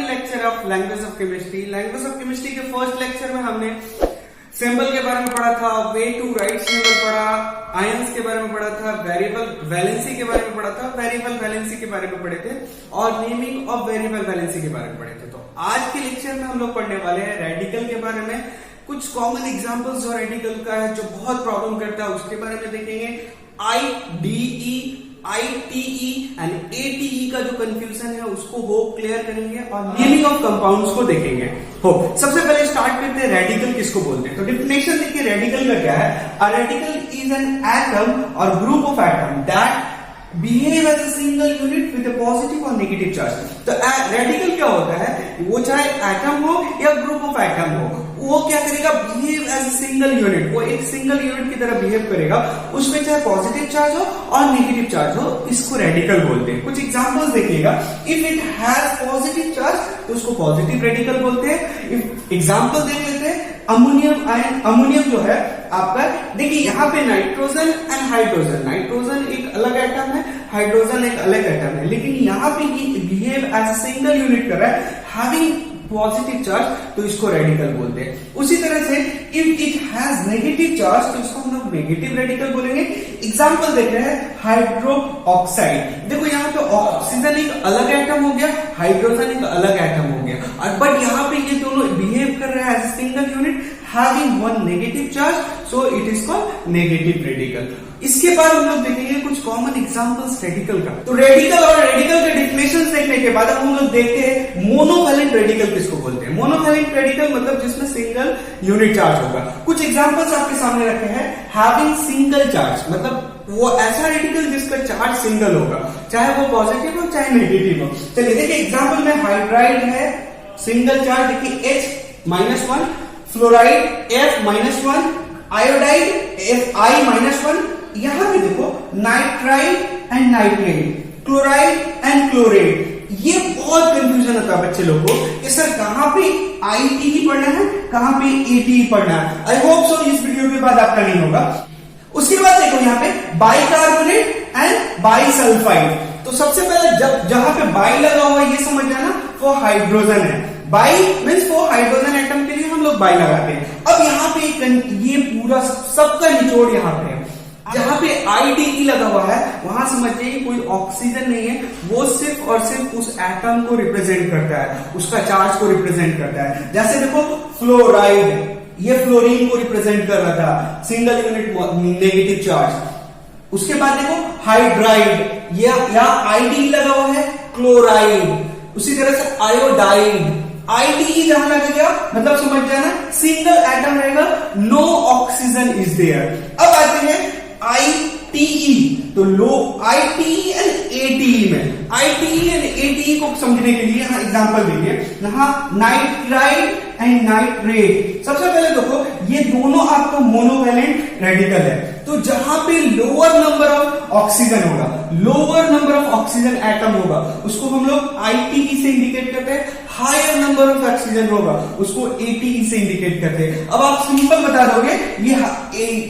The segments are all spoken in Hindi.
Second lecture of language of chemistry. Language of chemistry के फर्स्ट लेक्चर में हमने सिंबल के बारे में पढ़ा था, वे टू राइट सिंबल पढ़ा, आयंस के बारे में पढ़ा था, वेरिएबल वैलेंसी के बारे में पढ़ा था, वेरिएबल वैलेंसी के बारे में पढ़े थे और नेमिंग ऑफ वेरिएबल वैलेंसी के बारे में पढ़े थे। तो आज के लेक्चर में हम लोग पढ़ने वाले हैं रेडिकल के बारे में। कुछ कॉमन एग्जांपल्स जो रेडिकल का है जो बहुत प्रॉब्लम करता है उसके बारे में देखेंगे। IDE, ITE एंड ATE का जो कंफ्यूजन है उसको वो क्लियर करेंगे और नेमिंग ऑफ कंपाउंड्स को देखेंगे। हो सबसे पहले स्टार्ट करते हैं रेडिकल किसको बोलते हैं। तो डेफिनेशन देखिए रेडिकल का क्या है। A radical is an atom or group of atom that behave as a single unit with a positive or negative charge. तो रेडिकल क्या होता है, वो चाहे एटम हो या ग्रुप ऑफ एटम हो, वो क्या करेगा, behave as a single unit, वो एक सिंगल यूनिट की तरह बिहेव करेगा, उसमें चाहे पॉजिटिव चार्ज हो और नेगेटिव चार्ज हो, इसको रेडिकल बोलते हैं। कुछ एग्जांपल्स देखिएगा। If it has positive charge तो उसको पॉजिटिव रेडिकल बोलते हैं। इफ एग्जांपल देख लेते हैं, अमोनियम आयन, अमोनियम जो है आपका, देखिए यहाँ पे नाइट्रोजन एंड हाइड्रोजन, नाइट्रोजन एक अलग एटम है, हाइड्रोजन एक अलग एटम है, लेकिन यहाँ पे ये behave as a single unit कर रहा है हैविंग पॉजिटिव चार्ज, तो इसको रेडिकल बोलते हैं। उसी तरह से if it has negative charge तो इसको हम लोग नेगेटिव रेडिकल बोलेंगे। एग्जांपल देख रहे हैं हाइड्रो ऑक्साइड, देखो यहाँ पे ऑक्सीजन एक अलग एटम हो गया, हाइड्रोजन एक अलग एटम हो गया, और बट यहाँ पे ये दोनों बिहेव कर रहे हैं as a single unit having one negative charge, so it is called negative radical. इसके बाद हम लोग देखेंगे कुछ कॉमन एग्जांपल्स रेडिकल का। तो रेडिकल और रेडिकल के डिफिनेशंस देखने के बाद हम लोग देखते हैं मोनोवैलेंट रेडिकल किसको बोलते हैं। मोनोवैलेंट रेडिकल मतलब जिसमें सिंगल यूनिट चार्ज होगा। कुछ एग्जांपल्स आपके सामने रखे हैं। हैविंग सिंगल चार्ज मतलब वो ऐसा रेडिकल जिसका चार्ज सिंगल होगा, चाहे वो पॉजिटिव हो चाहे नेगेटिव हो। चलिए देखिए एग्जांपल में हाइड्राइड है सिंगल चार्ज, देखिए H-1, fluoride F-1, iodide Fi-1, यहां पे देखो nitride and nitrate, chloride and chlorate. ये बहुत कंफ्यूजन होता है बच्चे लोगों को कि सर कहां पे ITE पढ़ना है, कहां पे ATE पढ़ना है। आई होप सो इस वीडियो के बाद आपका नहीं होगा। उसके बाद देखो यहाँ पे बाइकार्बोनेट एंड बाइसल्फाइड। तो सबसे पहले जब जहां पे बाई लगा हुआ है ये समझ जाना वो हाइड्रोजन है। बाई मीन्स वो हाइड्रोजन एटम के लिए हम लोग बाई लगाते हैं। अब यहाँ पे ये पूरा सबका निचोड़ यहाँ पे है। जहां पे IDE लगा हुआ है वहां समझिए कोई ऑक्सीजन नहीं है, वो सिर्फ और सिर्फ उस एटम को रिप्रेजेंट करता है, उसका चार्ज को रिप्रेजेंट करता है। जैसे देखो फ्लोराइड, ये फ्लोरीन को रिप्रेजेंट कर रहा था, सिंगल यूनिट नेगेटिव चार्ज। उसके बाद देखो हाइड्राइड, यहाँ IDE लगा हुआ है, क्लोराइड। उसी तरह से आयोडाइड, IDE जहां लगेगा मतलब समझ जाना सिंगल एटम रहेगा, नो ऑक्सीजन इज देयर। अब आते हैं ITE, तो लो ITE एंड ATE में, ITE एंड ATE को समझने के लिए यहां एग्जांपल देखिए। यहाँ नाइट्राइड एंड नाइट्रेट। सबसे पहले देखो ये दोनों आपका मोनोवैलेंट रेडिकल है, तो जहां पे लोअर नंबर ऑफ ऑक्सीजन होगा, lower number of oxygen atom होगा, उसको हम लोग ITE से इंडिकेट करते हैं। हायर नंबर ऑफ ऑक्सीजन होगा उसको ATE से इंडिकेट करते हैं। अब आप सिंपल बता दोगे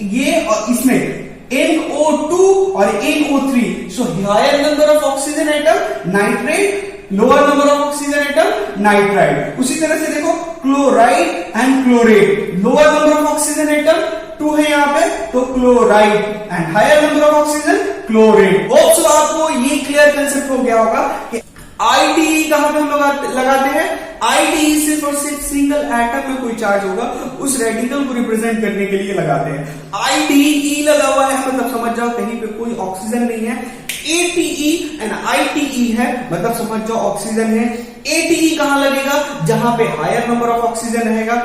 ये और इसमें NO2 और NO3, so higher number of oxygen atom nitrate, lower number of oxygen atom nitride. उसी तरह से देखो chloride and chlorate, lower number of oxygen atom 2 है यहाँ पे, तो chloride and higher number of oxygen chlorate. Hope so आपको ये क्लियर कंसेप्ट हो गया होगा कि IDE कहां पे हम लोग लगाते हैं। IDE सिर्फ और सिर्फ सिंगल एटम में कोई चार्ज होगा उस रेडिकल को रिप्रेजेंट करने के लिए लगाते हैं। IDE लगा हुआ है मतलब समझ जाओ कहीं पे कोई ऑक्सीजन नहीं है। ATE एंड ITE है मतलब समझ जाओ ऑक्सीजन है। ATE कहां लगेगा, जहां पे हायर नंबर ऑफ ऑक्सीजन रहेगा।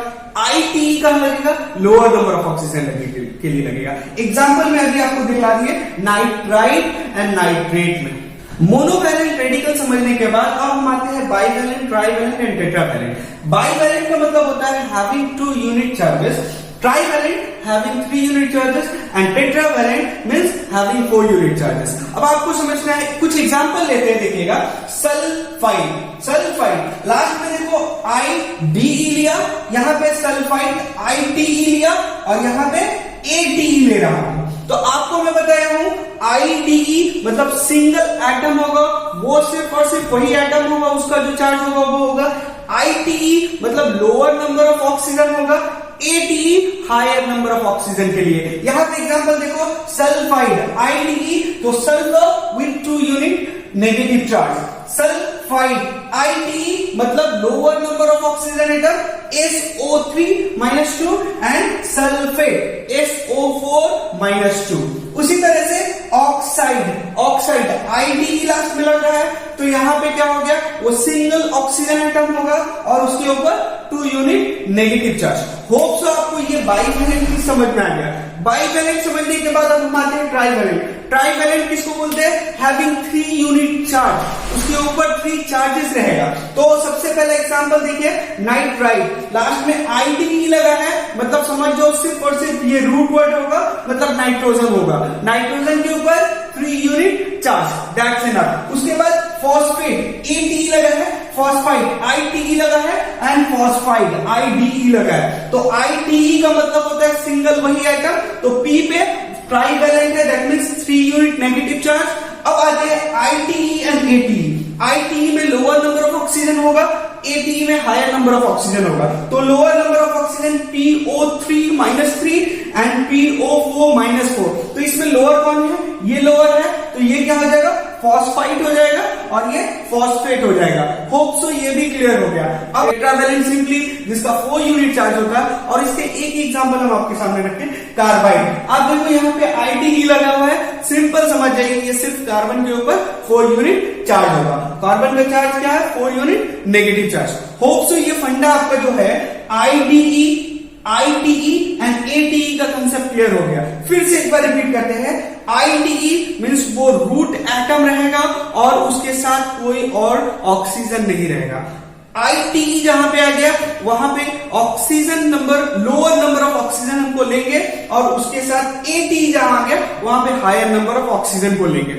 ITE कहां लगेगा, लोअर नंबर ऑफ ऑक्सीजन के लिए लगेगा। एग्जाम्पल में अभी आपको दिखला दिए नाइट्राइड एंड नाइट्रेट में। मोनोवैलेंट रेडिकल समझने के बाद अब हम आते हैं bivalent, trivalent and tetravalent. Bivalent का मतलब होता है having 2 unit charges, trivalent having 3 unit charges and tetravalent means having 4 unit charges. अब आपको समझना है, कुछ एग्जांपल लेते हैं, देखिएगा। सल्फाइड, सल्फाइड लास्ट में देखो IDE लिया, यहाँ पे सल्फाइड ITE लिया और यहाँ पे ATE ले रहा हूं। तो आपको मैं बताया हूं IDE मतलब सिंगल एटम होगा, वो सिर्फ और सिर्फ वही एटम होगा, उसका जो चार्ज होगा वो होगा। ITE मतलब लोअर नंबर ऑफ ऑक्सीजन होगा। ATE higher number of oxygen के लिए। यहां पे एग्जांपल देखो, सल्फाइड IDE तो sulphur with 2 unit negative charge, sulphide ITE मतलब lower number of oxygen atom, SO3-2 and sulphate SO4-2। उसी तरह से ऑक्साइड IDE लास्ट में लग रहा है, तो यहां पे क्या हो गया, वो सिंगल ऑक्सीजन एटम होगा और उसके ऊपर 2 unit negative charge. Hope so आपको ये बाइवैलेंट की समझ में आ गया। बाइवैलेंट समझने के बाद अब हम आते हैं ट्राइवैलेंट। ट्राइवैलेंट किसको बोलते हैं, हैविंग 3 यूनिट चार्ज, उसके ऊपर 3 चार्जेस रहेगा। तो सबसे पहला एग्जांपल देखिए, नाइट्राइड, लास्ट में IDE लगा है, मतलब समझ जाओ सिर्फ और सिर्फ ये रूट वर्ड होगा, मतलब नाइट्रोजन होगा। नाइट्रोजन के ऊपर 3 यूनिट चार्ज, दैट्स इनफ। उसके बाद फॉस्फेट ATE लगा है, फॉस्फाइड ITE लगा है एंड फॉस्फाइड IDE लगा है। तो ITE का मतलब होता है सिंगल वही एटम, तो P पे ट्राइवैलेंट है, that means 3 unit negative charge. अब आते हैं ITE एंड ATE। ITE में लोअर नंबर ऑफ ऑक्सीजन होगा, ATE में हायर नंबर ऑफ ऑक्सीजन होगा। तो lower number of oxygen PO3-3 and PO4-4। तो इसमें लोअर कौन है, ये लोअर है, तो ये क्या हो जाएगा, फॉस्फाइड हो जाएगा और ये फॉस्फेट हो जाएगा। होप सो ये भी क्लियर हो गया। अब टेट्रावैलेंट सिंपली जिसका 4 यूनिट चार्ज होता है, और इसके एक एग्जांपल हम आपके सामने रखें, कार्बाइड। आप देखो यहाँ पे IDE लगा हुआ है, सिंपल समझ जाइए, ये सिर्फ कार्बन के ऊपर 4 यूनिट चार्ज होगा। कार्बन का चार्ज क्या है, 4 unit negative charge. Hope so ये फंडा आपका जो है IDE, ITE एंड ATE का कंसेप्ट क्लियर हो गया। फिर से एक बार रिपीट करते हैं, IDE मींस वो रूट एटम रहेगा और उसके साथ कोई और ऑक्सीजन नहीं रहेगा। ITE जहां पे आ गया, वहां पे oxygen number, lower number of oxygen हमको लेंगे, और उसके साथ ATE जहां आ गया, वहां पे हायर नंबर ऑफ ऑक्सीजन को लेंगे।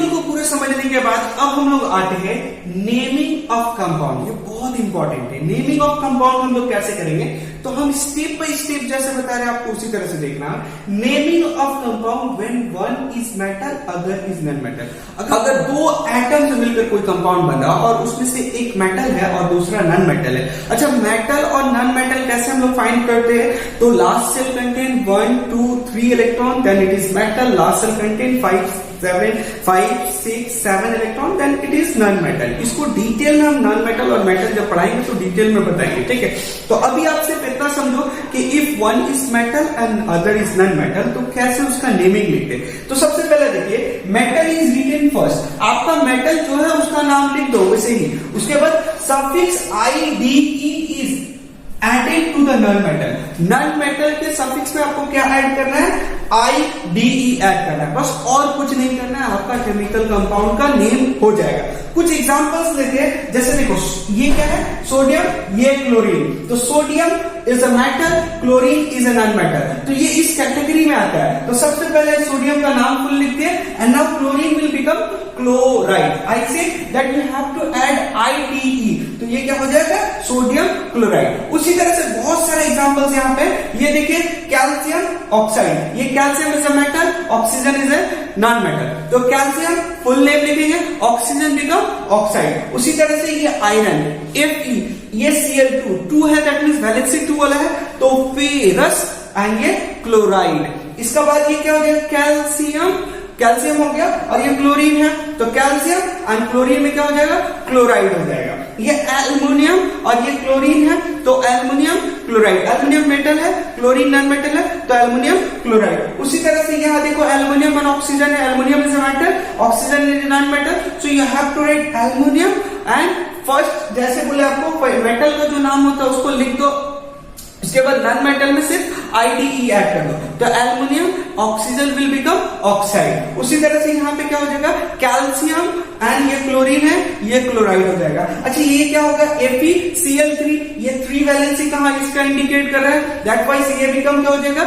को पूरे समझने के बाद अब हम लोग आते हैं नेमिंग ऑफ कंपाउंड। ये बहुत इंपॉर्टेंट है। नेमिंग ऑफ कंपाउंड हम लोग कैसे करेंगे, तो हम स्टेप बाय स्टेप जैसे बता रहे हैं आपको उसी तरह से देखना। Naming of compound when one is metal other is non metal. अगर 2 एटम से मिलकर कोई कंपाउंड बना और उसमें से एक मेटल है और दूसरा नॉन मेटल है। अच्छा, मेटल और नॉन मेटल कैसे हम लोग फाइंड करते हैं, तो last cell contain 1 2 3 electron, then it is metal. Last cell contain 5 6 7 electron, then it is non metal. इसको डिटेल में हम नॉन मेटल और मेटल जब पढ़ाएंगे तो डिटेल में बताएंगे, ठीक है। तो अभी आप सिर्फ इतना समझो कि if one is metal and other is non metal, तो कैसे उसका नेमिंग लिखते। तो सबसे पहले देखिए, मेटल इज रिटन फर्स्ट। आपका मेटल जो है उसका नाम लिख दो वैसे ही। उसके बाद suffix IDE is added to the non metal. Non metal के सफिक्स में आपको क्या ऐड करना है, IDE ऐड करना है, बस और कुछ नहीं करना है, आपका केमिकल कंपाउंड का नेम हो जाएगा। कुछ एग्जांपल्स लेते हैं, जैसे देखो ये क्या है, सोडियम, ये क्लोरीन। तो sodium is a metal, chlorine is a non metal, तो ये इस कैटेगरी में आता है। तो सबसे पहले सोडियम का नाम फुल लिखते हैं, and now chlorine will become chloride. I say that we have to add IDE, तो ये क्या हो जाएगा, सोडियम क्लोराइड। उसी तरह से बहुत सारे एग्जांपल्स यहाँ पे, ये देखिए कैल्शियम ऑक्साइड, ये calcium is a metal, oxygen is a non metal. तो कैल्शियम फुल नेम लिखेंगे, ऑक्सीजन बिकम ऑक्साइड। उसी तरह से ये आयरन Fe, ये Cl2 है, दैट मींस वैलेंसी 2 वाला है, तो फेरस एंड ये क्लोराइड। इसका बाद ये क्या हो गया, कैल्शियम हो गया, और ये क्लोरीन है, तो कैल्शियम एंड क्लोरीन में क्या हो जाएगा, क्लोराइड हो जाएगा। ये एल्युमिनियम और ये क्लोरीन है, तो एल्युमिनियम क्लोराइड। एल्युमिनियम मेटल है, क्लोरीन नॉन मेटल है, तो एल्युमिनियम क्लोराइड। उसी तरह से यहाँ देखो एल्युमिनियम एंड ऑक्सीजन है, aluminium is a metal, oxygen is non metal, so you have to write aluminium and first, जैसे बोले आपको मेटल का जो नाम होता है उसको लिख दो, उसके बाद नॉन मेटल में सिर्फ IDE ऐड कर दो, तो aluminium oxygen will become oxide. उसी तरह से यहाँ पे क्या हो जाएगा, कैल्शियम एंड ये क्लोरीन है, ये क्लोराइड हो जाएगा। अच्छा, ये क्या होगा, FeCl3, ये 3 वैलेंसी कहाँ इसका इंडिकेट कर रहा है, दैट वाइज ये बिकम क्या हो जाएगा,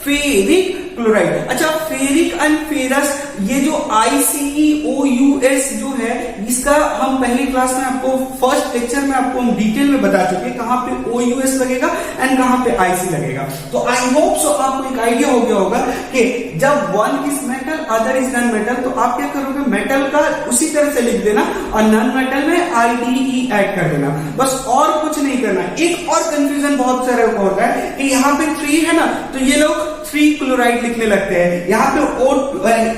फेरिक क्लोराइड। अच्छा, फेरिक एंड फेरस, ये जो ICEOUS जो है, इसका हम पहली क्लास में आपको फर्स्ट लेक्चर में आपको हम डिटेल में बता चुके हैं, कहां पे OUS लगेगा एंड कहां पे IC लगेगा। तो आई होप सो आपको एक आइडिया हो गया होगा कि कि जब one is metal other is non metal, तो आप क्या करोगे, मेटल का उसी तरह से लिख देना और नॉन मेटल में IDE ऐड कर देना, बस और कुछ नहीं करना। एक और कंफ्यूजन बहुत सारे को होता है कि यहाँ पे 3 है ना, तो ये लोग 3 क्लोराइड लिखने लगते हैं। यहाँ पे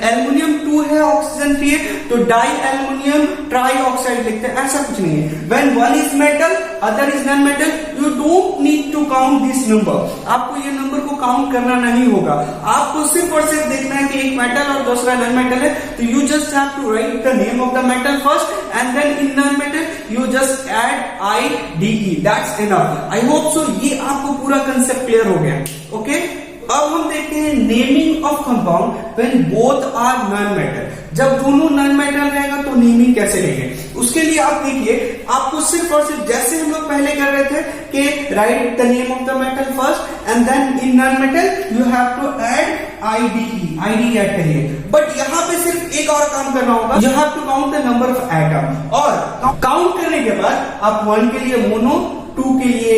एल्युमिनियम 2 है, ऑक्सीजन 3 है, तो डाई एल्युमिनियम ट्राई ऑक्साइड लिखते हैं, ऐसा कुछ नहीं है। When one is metal other is non metal, you don't need to count this number, आपको ये नंबर को काउंट करना नहीं होगा। आपको सिर्फ और सिर्फ देखना है कि एक मेटल और दूसरा नॉन मेटल है, तो you just have to write the name of the metal first and then in non metal you just add IDE, that's enough. I hope so ये आपको पूरा कंसेप्ट क्लियर हो गया। ओके, अब हम देखते हैं naming of compound when both are non metal. जब दोनों नॉन मेटल रहेगा तो नेमिंग कैसे लेंगे, उसके लिए आप देखिए, आपको सिर्फ और सिर्फ जैसे हम लोग पहले कर रहे थे कि write the name of the metal first and then in non metal you have to add IDE add करिए। बट यहाँ पे सिर्फ एक और काम करना होगा, you have to count the number of atom, और काउंट करने के बाद आप 1 के लिए मोनो, 2 के लिए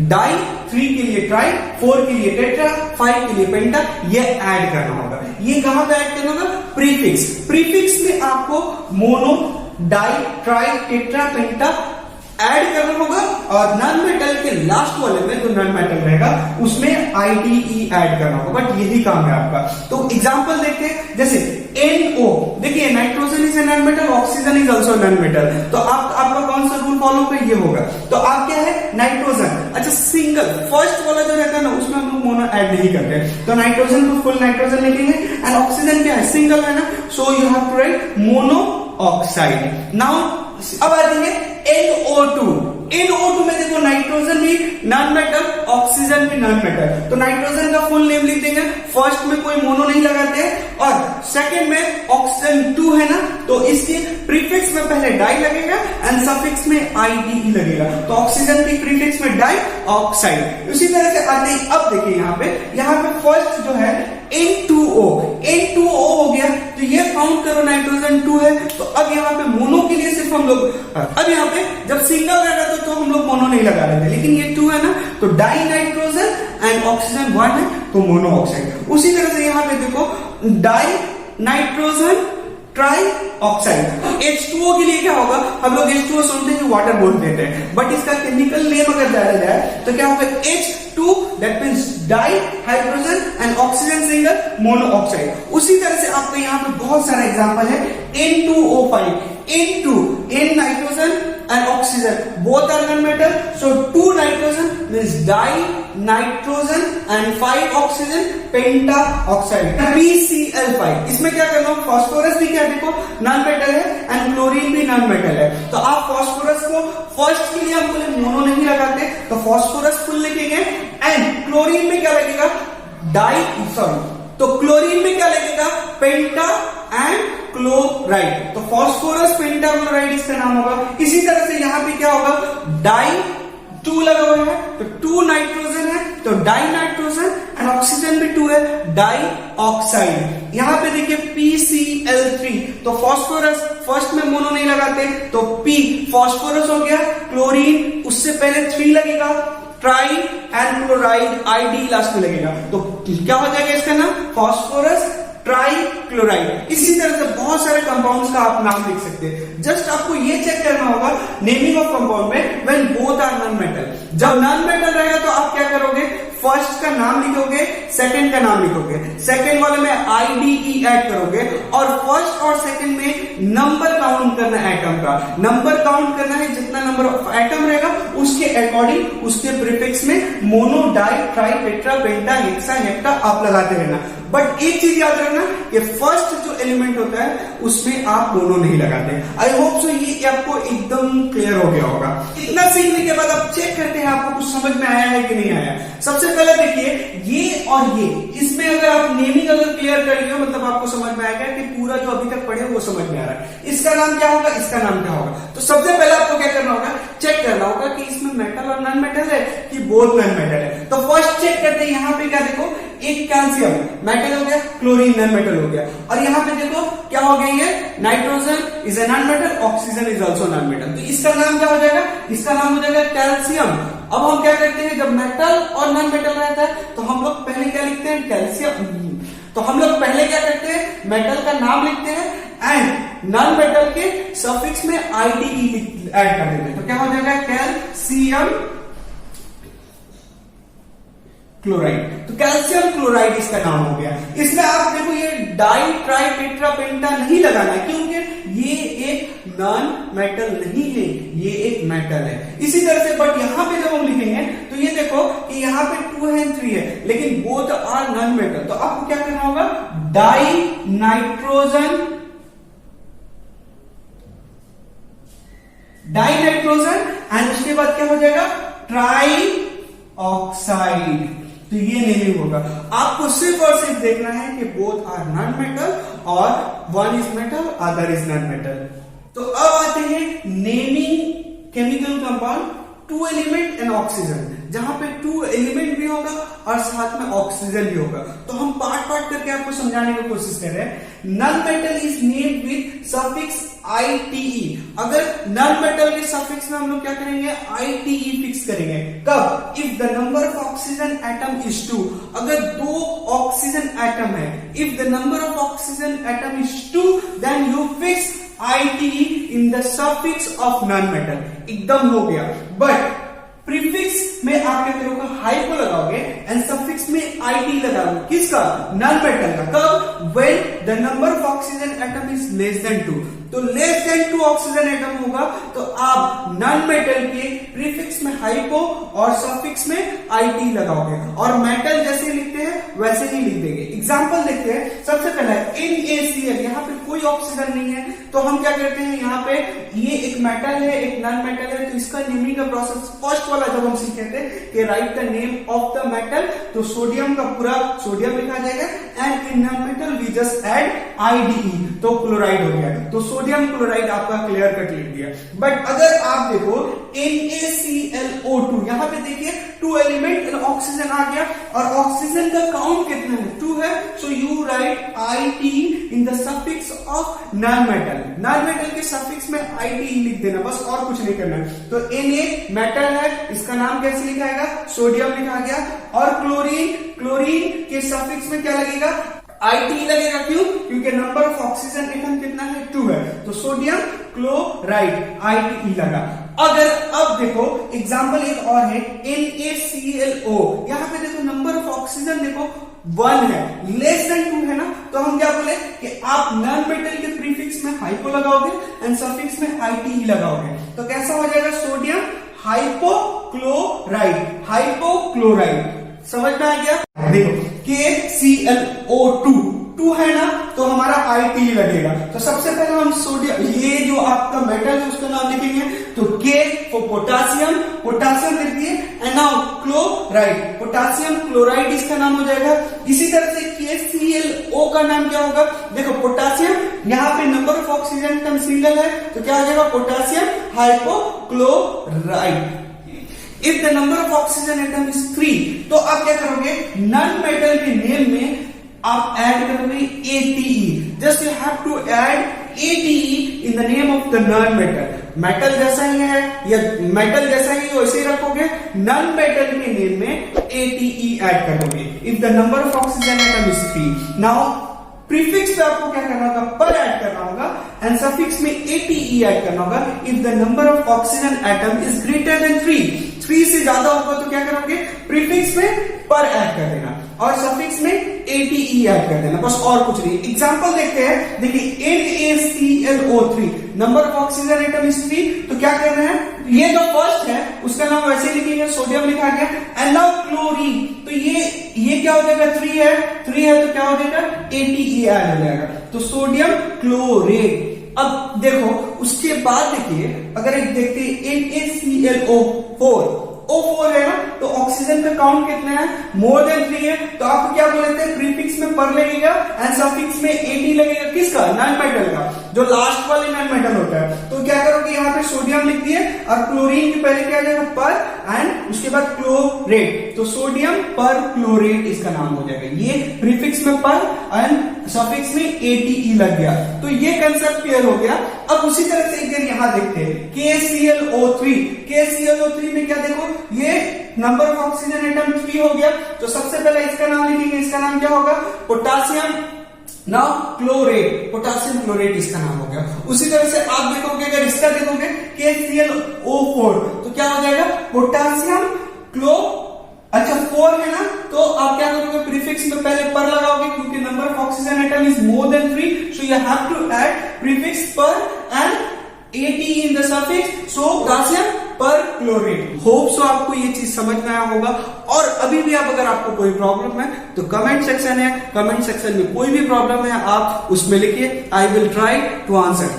डाई, 3 के लिए ट्राई, 4 के लिए टेट्रा, 5 के लिए पेंटा, ये ऐड करना होगा। ये कहां पे ऐड करना होगा, प्रीफिक्स। प्रीफिक्स में आपको मोनो, डाई, ट्राई, टेट्रा, पेंटा ऐड करना होगा, और नॉन मेटल के लास्ट वाले में जो नॉन मेटल रहेगा उसमें IDE ऐड करना होगा। बट यही काम है आपका। तो एग्जांपल देखते हैं, जैसे NO, देखिए nitrogen is a non metal, oxygen is also known metal, तो आपका कौन सा रूल फॉलो कर, ये होगा। तो आप क्या है, नाइट्रोजन, अच्छा सिंगल फर्स्ट वाला जो रहता है ना उसमें हम लोग मोनो ऐड नहीं करते, तो नाइट्रोजन को फुल नाइट्रोजन लिखेंगे, एंड ऑक्सीजन क्या है, सिंगल है ना, so you have to write mono oxide. Now अब आती है NO2। NO2 में देखो नाइट्रोजन भी नॉन मेटल, ऑक्सीजन भी नॉन मेटल, तो नाइट्रोजन का फुल नेम लिख देंगे, फर्स्ट में कोई मोनो नहीं लगाते, और सेकंड में ऑक्सीजन 2 है ना, तो इसके प्रीफिक्स में पहले डाई लगेगा एंड सफिक्स में IDE लगेगा, तो ऑक्सीजन की प्रीफिक्स में डाई ऑक्साइड। उसी तरह से आते ही अब देखिए यहाँ पे फर्स्ट जो है N2O हो गया, तो ये काउंट करो नाइट्रोजन 2 है, तो अब यहाँ पे मोनो के लिए सिर्फ हम लोग, अब यहाँ पे जब सिंगल रहता तो हम लोग मोनो नहीं लगा रहे थे, लेकिन ये 2 है ना, तो डाई नाइट्रोजन एंड ऑक्सीजन 1 है, तो मोनो ऑक्साइड। उसी तरह से यहाँ पे देखो die nitrogen try oxide. H2O के लिए क्या होगा, हम लोग H2O सुनते हैं वाटर बोल देते हैं, बट इसका केमिकल नेम अगर डाला जाए तो क्या होगा, H2 that means di hydrogen and oxygen single mono oxide. उसी तरह से आपको यहाँ पे बहुत सारा एग्जांपल है, N2O5, N nitrogen and oxygen both are non-metal, so 2 nitrogen means di-nitrogen and 5 oxygen pentaoxide, PCl5। इसमें क्या करना, फास्फोरस भी क्या देखो नॉन मेटल है एंड क्लोरीन भी नॉन मेटल है, तो आप फास्फोरस को फर्स्ट के लिए हम बोले मोनो नहीं लगाते, तो फास्फोरस फुल लिखेंगे, एंड क्लोरीन में क्या लगेगा, तो क्लोरीन में क्या लगेगा, पेंटा एंड क्लोराइड, तो फास्फोरस पेंटाक्लोराइड इसका नाम होगा। इसी तरह से यहाँ पे क्या होगा, डाई 2 लगा हुआ है, तो 2 नाइट्रोजन है, तो डाई नाइट्रोजन एंड ऑक्सीजन भी 2 है, डाई ऑक्साइड। यहाँ पे देखिए PCl3, तो फास्फोरस फर्स्ट में मोनो नहीं लगाते, तो P फास्फोरस हो गया, क्लोरीन उससे पहले 3 लगेगा, try and chloride ID last में लगेगा, तो क्या हो जाएगा इसका नाम, फास्फोरस ट्राई क्लोराइड। इसी तरह से बहुत सारे कंपाउंड्स का आप नाम लिख सकते हैं। जस्ट आपको ये चेक करना होगा नेमिंग ऑफ कंपाउंड में when both are non metal. जब नॉन मेटल रहेगा तो आप क्या करोगे, फर्स्ट का नाम लिखोगे, सेकंड का नाम लिखोगे, सेकंड वाले में IDE ऐड करोगे, और फर्स्ट और सेकंड में नंबर काउंट करना है एटम का, नंबर काउंट करना है, जितना नंबर ऑफ एटम रहेगा उसके अकॉर्डिंग उसके प्रीफिक्स में मोनो, डाई, ट्राई, टेट्रा, पेंटा, हेक्सा, हेप्टा आप लगाते रहना। बट एक चीज याद रखना कि फर्स्ट जो एलिमेंट होता है उसमें आप मोनो नहीं लगाते। आई होप सो ये आपको एकदम क्लियर हो गया होगा। इतना सीखने के बाद आप चेक करते हैं आपको कुछ समझ में आया है कि नहीं आया। सबसे पहले देखिए ये और ये, इसमें अगर आप नेमिंग अगर क्लियर कर लियो मतलब आपको समझ में आएगा कि पूरा जो अभी तक पढ़े वो समझ में आ रहा है। इसका नाम क्या होगा, इसका नाम क्या होगा। तो सबसे पहले आपको क्या करना होगा, चेक करना होगा कि इसमें मेटल और नॉन मेटल है कि बोथ नॉन मेटल है। तो फर्स्ट चेक करते हैं, यहाँ पे क्या देखो, एक कैल्शियम मेटल हो गया, क्लोरीन नॉन मेटल हो गया, और यहाँ पे देखो क्या हो गया, ये nitrogen is a non metal, oxygen is also non metal. तो इसका नाम क्या हो जाएगा, इसका नाम हो जाएगा कैल्शियम। अब हम क्या करते हैं, जब मेटल और नॉन मेटल रहता है तो हम लोग पहले क्या लिखते हैं, कैल्शियम, तो हम लोग पहले क्या करते हैं, मेटल का नाम लिखते हैं एंड नॉन मेटल के सफिक्स में IDE ऐड कर देते हैं। तो क्या हो जाएगा, कैल्शियम क्लोराइड। तो कैल्शियम क्लोराइड इसका नाम हो गया। इसमें आप देखो ये डाई ट्राई टेट्रा पेंटा नहीं लगाना है, क्योंकि ये एक नॉन मेटल नहीं है, ये एक मेटल है। इसी तरह से बट यहां पे जब हम लिखेंगे तो ये देखो कि यहाँ पे 2 है 3 है, लेकिन बोथ आर नॉन मेटल। तो आपको क्या करना होगा, डाई नाइट्रोजन एंड उसके बाद क्या हो जाएगा, ट्राई ऑक्साइड। तो ये नेमिंग होगा। आपको सिर्फ और सिर्फ देखना है कि बोथ आर नॉन मेटल और one is metal, other is non metal. तो अब आते हैं naming chemical compound 2 element and oxygen, जहां पे 2 एलिमेंट भी होगा और साथ में ऑक्सीजन भी होगा। तो हम पार्ट पार्ट करके आपको समझाने की कोशिश कर रहे हैं। Non metal is named with suffix ITE। अगर नॉन मेटल के सफिक्स में हम लोग क्या करेंगे, ITE फिक्स करेंगे। कब, if the number of oxygen atom is 2। अगर 2 ऑक्सीजन एटम है, if the number of oxygen atom is 2, then you fix ITE in the suffix of non-metal। एकदम हो गया। बट प्रीफिक्स में आप क्या करोगे, हाइपो लगाओगे एंड सफिक्स में IT लगाओगे। किसका, नॉन मेटल का। कब, when the number of oxygen atom is less than 2। तो लेस देन 2 ऑक्सीजन एटम होगा तो आप नॉन मेटल के प्रीफिक्स में हाइपो और सफिक्स में IT लगाओगे, और मेटल जैसे लिखते हैं वैसे ही लिख देंगे। एग्जांपल देखते हैं। सबसे पहले NaCl, यहाँ पे कोई ऑक्सीजन नहीं है, तो हम क्या करते हैं, यहाँ पे ये एक मेटल है एक नॉन मेटल है, तो इसका नेमिंग का प्रोसेस फर्स्ट वाला जब हम सीखे थे कि write the name of the metal, तो सोडियम का पूरा सोडियम लिखा जाएगा and in non metal we just add IDE, तो क्लोराइड हो गया। तो सोडियम क्लोराइड आपका क्लियर कट लिख दिया। बट अगर आप देखो NaClO2, यहां पे देखिए 2 एलिमेंट एंड ऑक्सीजन आ गया, और ऑक्सीजन का काउंट कितना है, 2 है। So you right IT in the suffix of non metal. Non metal के सफिक्स में ITE लिख देना, बस और कुछ नहीं करना। तो Na मेटल है, इसका नाम कैसे लिखा जाएगा, सोडियम लिखा गया। और क्लोरीन के सफिक्स में क्या लगेगा, ITE लगेगा। क्यों, क्योंकि नंबर ऑफ ऑक्सीजन एटम कितना है, 2 है, तो सोडियम क्लोराइड ITE लगा। अगर अब देखो एग्जांपल एक और है NaClO, यहां पे देखो नंबर ऑफ ऑक्सीजन देखो 1 है, लेस देन 2 है ना, तो हम क्या बोले कि आप नॉन मेटल के प्रीफिक्स में हाइपो लगाओगे एंड सफिक्स में ITE लगाओगे। तो कैसा हो जाएगा, सोडियम हाइपोक्लोराइड। समझ में आ गया। देखो KClO2 2 है ना, तो हमारा ITE लगेगा। तो सबसे पहले हम सोडियम, ये जो आपका मेटल है उसका नाम लिखेंगे, तो K फॉर पोटासियम लिख दिए and now chloride, potassium chloride इसका नाम हो जाएगा। इसी तरह से KClO का नाम क्या होगा, देखो पोटासियम, यहाँ पे number of oxygen atom single है, तो क्या हो जाएगा, potassium hypochloride. If the number of oxygen atom is 3, तो आप क्या करोगे, नॉन मेटल के नेम में आप ऐड करोगे ATE। Just you have to add ATE in the name of the non metal. Metal जैसा ही है या मेटल जैसा ही वैसे ही रखोगे, नॉन मेटल के नेम में ATE ऐड करोगे। If the number of oxygen atom is 3, now prefix पे आपको क्या करना होगा, पर ऐड करना होगा एंड सफिक्स में ATE ऐड करना होगा। If the number of oxygen atom is greater than 3 से ज्यादा होगा तो क्या करोगे, प्रीफिक्स में पर ऐड कर देना और सफिक्स में ATE ऐड कर देना, बस और कुछ नहीं। एग्जांपल देखते हैं। देखिए NaClO3, number of oxygen atom is 3, तो क्या करना है, ये जो फर्स्ट है उसका नाम वैसे लिखेंगे, सोडियम लिखा गया एंड नाउ क्लोरीन, तो ये क्या हो जाएगा, 3 है तो क्या हो जाएगा, ATE ऐड हो जाएगा, तो सोडियम क्लोरेट। अब देखो उसके बाद देखिए, अगर एक देखते NaClO4, O4 है ना, तो ऑक्सीजन का काउंट कितना है, मोर देन 3 है, तो आप क्या बोलते हैं, प्रीफिक्स में पर लगेगा एंड सफिक्स में AT लगेगा। किसका, नॉन मेटल का, जो लास्ट वाले नॉन मेटल होता है। तो क्या करोगे, यहाँ पे सोडियम लिख दिए और क्लोरीन के पहले क्या आ जाएगा, पर एंड उसके बाद क्लोरेट, तो सोडियम पर क्लोरेट इसका नाम हो जाएगा। ये प्रीफिक्स में पर एंड सफिक्स में ATE लग गया, तो ये कंसेप्ट क्लियर हो गया। अब उसी तरह से एक यहाँ देखते हैं KClO3 में क्या देखो, ये नंबर ऑफ ऑक्सीजन एटम 3 हो गया। तो सबसे पहले इसका नाम लिखेंगे, इसका नाम क्या होगा, potassium now chlorate, potassium chlorate इसका नाम हो गया। उसी तरह से आप देखोगे, अगर इसका देखोगे KClO4 तो क्या हो जाएगा, पोटासियम क्लो, अच्छा 4 है ना, तो आप क्या करोगे, प्रीफिक्स में पहले पर लगाओगे, क्योंकि number of oxygen atom is more than 3, so you have to add prefix per and AT in the suffix, so potassium perchlorate. Hope so आपको ये चीज समझ में आया होगा। और अभी भी आप, अगर आपको कोई प्रॉब्लम है तो कमेंट सेक्शन है, कमेंट सेक्शन में कोई भी प्रॉब्लम है आप उसमें लिखिए, I will try to answer.